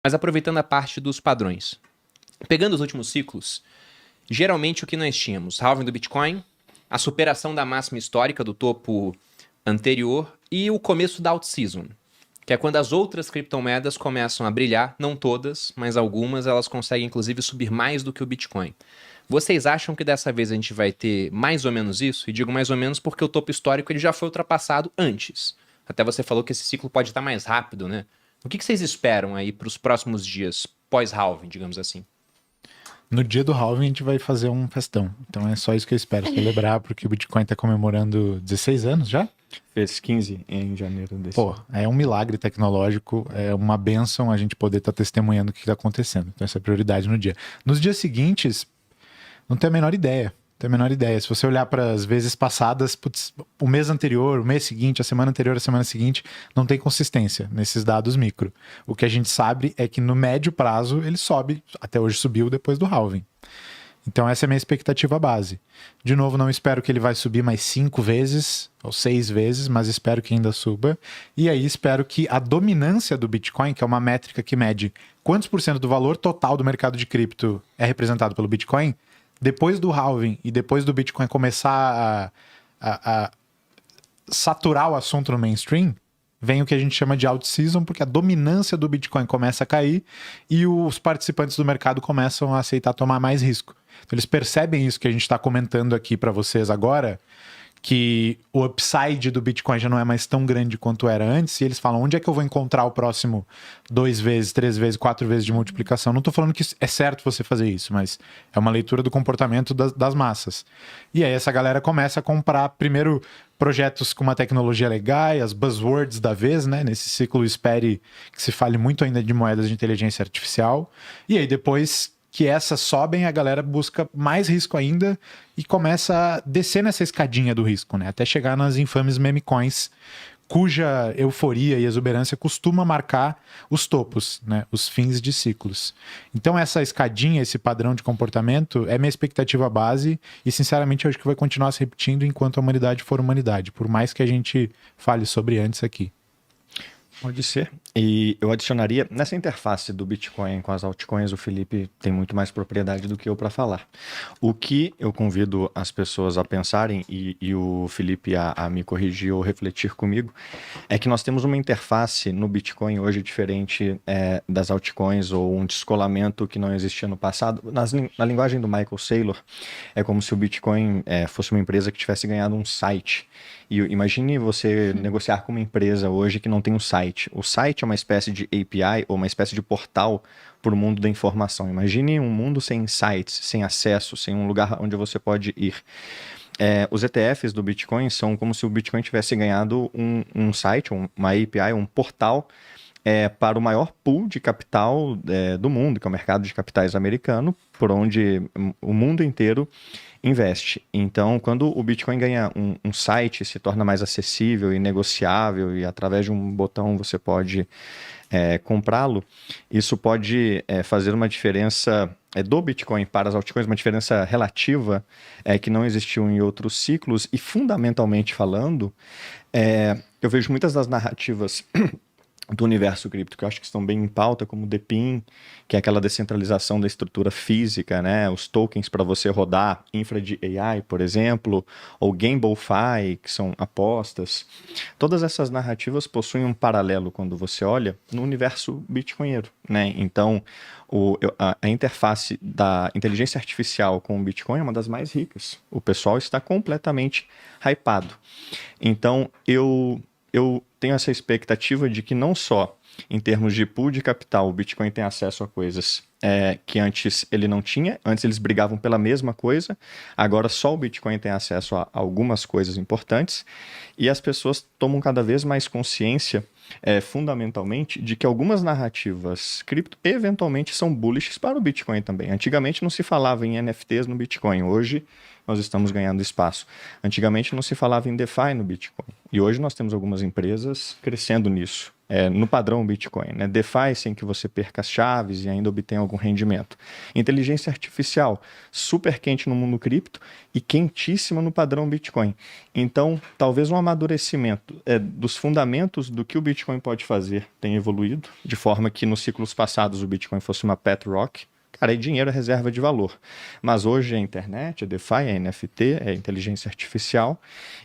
Mas aproveitando a parte dos padrões. Pegando os últimos ciclos, geralmente o que nós tínhamos? Halving do Bitcoin, a superação da máxima histórica do topo anterior e o começo da out-season, que é quando as outras criptomoedas começam a brilhar, não todas, mas algumas elas conseguem inclusive subir mais do que o Bitcoin. Vocês acham que dessa vez a gente vai ter mais ou menos isso? E digo mais ou menos porque o topo histórico ele já foi ultrapassado antes. Até você falou que esse ciclo pode estar mais rápido, né? O que vocês esperam aí para os próximos dias, pós-halving, digamos assim? No dia do halving a gente vai fazer um festão. Então é só isso que eu espero celebrar, porque o Bitcoin tá comemorando 16 anos já. Fez 15 em janeiro desse Pô, ano. é um milagre tecnológico, é uma bênção a gente poder estar testemunhando o que está acontecendo. Então essa é a prioridade no dia. Nos dias seguintes, não tenho a menor ideia. Não tenho a menor ideia. Se você olhar para as vezes passadas, putz, o mês anterior, o mês seguinte, a semana anterior, a semana seguinte, não tem consistência nesses dados micro. O que a gente sabe é que no médio prazo ele sobe, até hoje subiu depois do halving. Então essa é a minha expectativa base. De novo, não espero que ele vai subir mais 5 vezes ou 6 vezes, mas espero que ainda suba. E aí espero que a dominância do Bitcoin, que é uma métrica que mede quantos por cento do valor total do mercado de cripto é representado pelo Bitcoin, depois do halving e depois do Bitcoin começar a saturar o assunto no mainstream, vem o que a gente chama de out-season, porque a dominância do Bitcoin começa a cair e os participantes do mercado começam a aceitar tomar mais risco. Então eles percebem isso que a gente está comentando aqui para vocês agora, que o upside do Bitcoin já não é mais tão grande quanto era antes, e eles falam, onde é que eu vou encontrar o próximo 2 vezes, 3 vezes, 4 vezes de multiplicação? Não estou falando que é certo você fazer isso, mas é uma leitura do comportamento das massas. E aí essa galera começa a comprar, primeiro, projetos com uma tecnologia legal, as buzzwords da vez, né? Nesse ciclo espere que se fale muito ainda de moedas de inteligência artificial. E aí depois que essas sobem, a galera busca mais risco ainda e começa a descer nessa escadinha do risco, né? Até chegar nas infames meme coins, cuja euforia e exuberância costuma marcar os topos, né? Os fins de ciclos. Então essa escadinha, esse padrão de comportamento é minha expectativa base e sinceramente eu acho que vai continuar se repetindo enquanto a humanidade for humanidade, por mais que a gente fale sobre antes aqui. Pode ser. E eu adicionaria, nessa interface do Bitcoin com as altcoins, o Felipe tem muito mais propriedade do que eu para falar. O que eu convido as pessoas a pensarem, e o Felipe a me corrigir ou refletir comigo, é que nós temos uma interface no Bitcoin hoje diferente das altcoins, ou um descolamento que não existia no passado. Na linguagem do Michael Saylor, é como se o Bitcoin fosse uma empresa que tivesse ganhado um site. E imagine você negociar com uma empresa hoje que não tem um site. O site é uma espécie de API ou uma espécie de portal para o mundo da informação. Imagine um mundo sem sites, sem acesso, sem um lugar onde você pode ir. Os ETFs do Bitcoin são como se o Bitcoin tivesse ganhado um site, uma API, um portal para o maior pool de capital do mundo, que é o mercado de capitais americano, por onde o mundo inteiro investe. Então, quando o Bitcoin ganha um site, se torna mais acessível e negociável e através de um botão você pode comprá-lo, isso pode fazer uma diferença do Bitcoin para as altcoins, uma diferença relativa que não existiu em outros ciclos e, fundamentalmente falando, eu vejo muitas das narrativas do universo cripto, que eu acho que estão bem em pauta, como o DePIN, que é aquela descentralização da estrutura física, né? Os tokens para você rodar infra de AI, por exemplo, ou GameFi, que são apostas. Todas essas narrativas possuem um paralelo quando você olha no universo bitcoinheiro, né? Então, a interface da inteligência artificial com o Bitcoin é uma das mais ricas. O pessoal está completamente hypado. Então, eu tenho essa expectativa de que não só em termos de pool de capital o Bitcoin tem acesso a coisas que antes ele não tinha, antes eles brigavam pela mesma coisa, agora só o Bitcoin tem acesso a algumas coisas importantes e as pessoas tomam cada vez mais consciência fundamentalmente de que algumas narrativas cripto eventualmente são bullish para o Bitcoin também. Antigamente não se falava em NFTs no Bitcoin, hoje nós estamos ganhando espaço. Antigamente não se falava em DeFi no Bitcoin e hoje nós temos algumas empresas crescendo nisso. no padrão Bitcoin, né? DeFi sem que você perca as chaves e ainda obtenha algum rendimento. Inteligência artificial, super quente no mundo cripto e quentíssima no padrão Bitcoin. Então, talvez um amadurecimento dos fundamentos do que o Bitcoin pode fazer tenha evoluído, de forma que nos ciclos passados o Bitcoin fosse uma pet rock. Cara, dinheiro é reserva de valor. Mas hoje é internet, é DeFi, é NFT, é inteligência artificial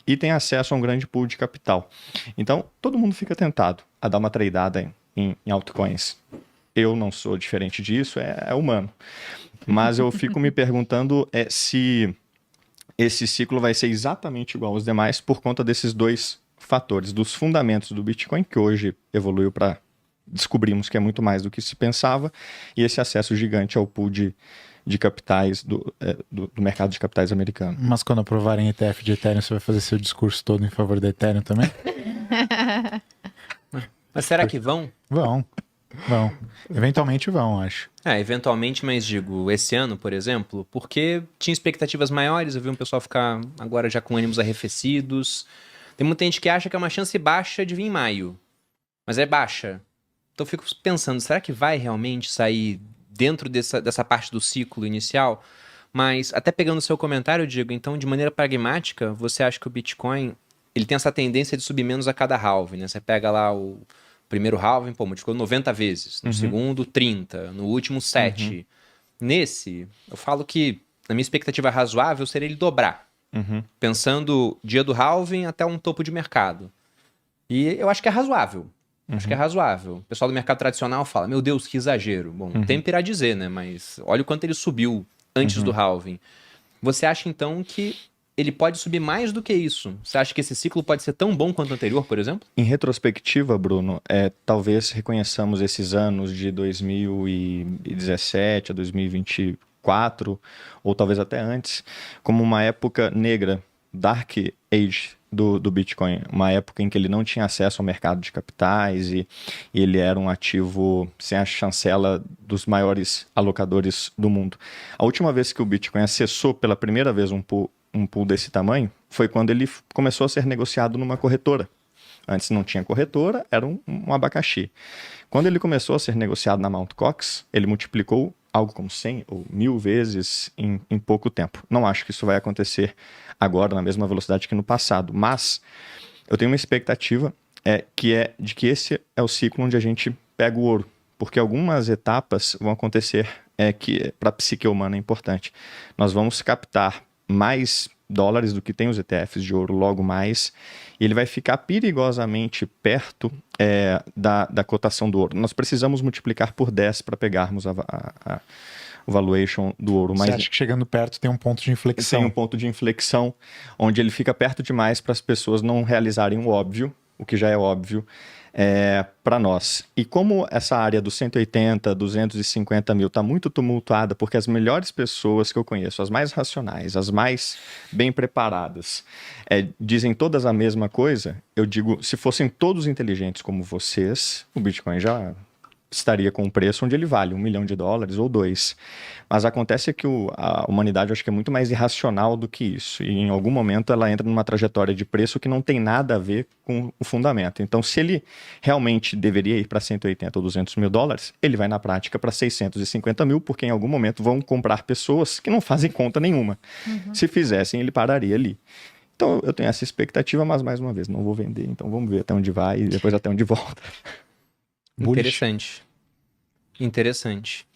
e tem acesso a um grande pool de capital. Então, todo mundo fica tentado a dar uma tradeada em altcoins. Eu não sou diferente disso, é humano. Mas eu fico me perguntando se esse ciclo vai ser exatamente igual aos demais por conta desses dois fatores, dos fundamentos do Bitcoin, que hoje evoluiu para... descobrimos que é muito mais do que se pensava, e esse acesso gigante ao pool de capitais do mercado de capitais americano. Mas quando aprovarem ETF de Ethereum, você vai fazer seu discurso todo em favor da Ethereum também? Mas será que vão? Vão. Eventualmente vão, acho. Eventualmente, mas digo, esse ano, por exemplo, porque tinha expectativas maiores, eu vi um pessoal ficar agora já com ânimos arrefecidos. Tem muita gente que acha que é uma chance baixa de vir em maio, mas é baixa. Então eu fico pensando, será que vai realmente sair dentro dessa parte do ciclo inicial? Mas até pegando o seu comentário, Diego, então de maneira pragmática, você acha que o Bitcoin ele tem essa tendência de subir menos a cada halving, né? Você pega lá o primeiro halving, multiplicou 90 vezes, no segundo 30, no último 7. Nesse, eu falo que a minha expectativa razoável seria ele dobrar, pensando dia do halving até um topo de mercado. E eu acho que é razoável. Acho que é razoável. O pessoal do mercado tradicional fala, meu Deus, que exagero. Bom, o tempo irá dizer, né? Mas olha o quanto ele subiu antes do halving. Você acha, então, que ele pode subir mais do que isso? Você acha que esse ciclo pode ser tão bom quanto o anterior, por exemplo? Em retrospectiva, Bruno, talvez reconheçamos esses anos de 2017 a 2024, ou talvez até antes, como uma época negra, Dark Age do Bitcoin, uma época em que ele não tinha acesso ao mercado de capitais e ele era um ativo sem a chancela dos maiores alocadores do mundo. A última vez que o Bitcoin acessou pela primeira vez um pool desse tamanho foi quando ele começou a ser negociado numa corretora. Antes não tinha corretora, era um abacaxi. Quando ele começou a ser negociado na Mt. Gox, ele multiplicou algo como 100 ou 1000 vezes em pouco tempo. Não acho que isso vai acontecer agora na mesma velocidade que no passado, mas eu tenho uma expectativa de que esse é o ciclo onde a gente pega o ouro, porque algumas etapas vão acontecer que para a psique humana é importante. Nós vamos captar mais dólares do que tem os ETFs de ouro logo mais, e ele vai ficar perigosamente perto da cotação do ouro. Nós precisamos multiplicar por 10 para pegarmos o valuation do ouro. Você acha que chegando perto tem um ponto de inflexão? Tem um ponto de inflexão onde ele fica perto demais para as pessoas não realizarem o óbvio, o que já é óbvio, para nós. E como essa área dos 180, 250 mil está muito tumultuada, porque as melhores pessoas que eu conheço, as mais racionais, as mais bem preparadas, dizem todas a mesma coisa, eu digo, se fossem todos inteligentes como vocês, o Bitcoin já estaria com um preço onde ele vale $1 milhão ou 2. Mas acontece que a humanidade acho que é muito mais irracional do que isso. E em algum momento ela entra numa trajetória de preço que não tem nada a ver com o fundamento. Então, se ele realmente deveria ir para 180 ou 200 mil dólares, ele vai na prática para 650 mil, porque em algum momento vão comprar pessoas que não fazem conta nenhuma. Se fizessem, ele pararia ali. Então, eu tenho essa expectativa, mas mais uma vez, não vou vender. Então, vamos ver até onde vai e depois até onde volta. Interessante. Interessante.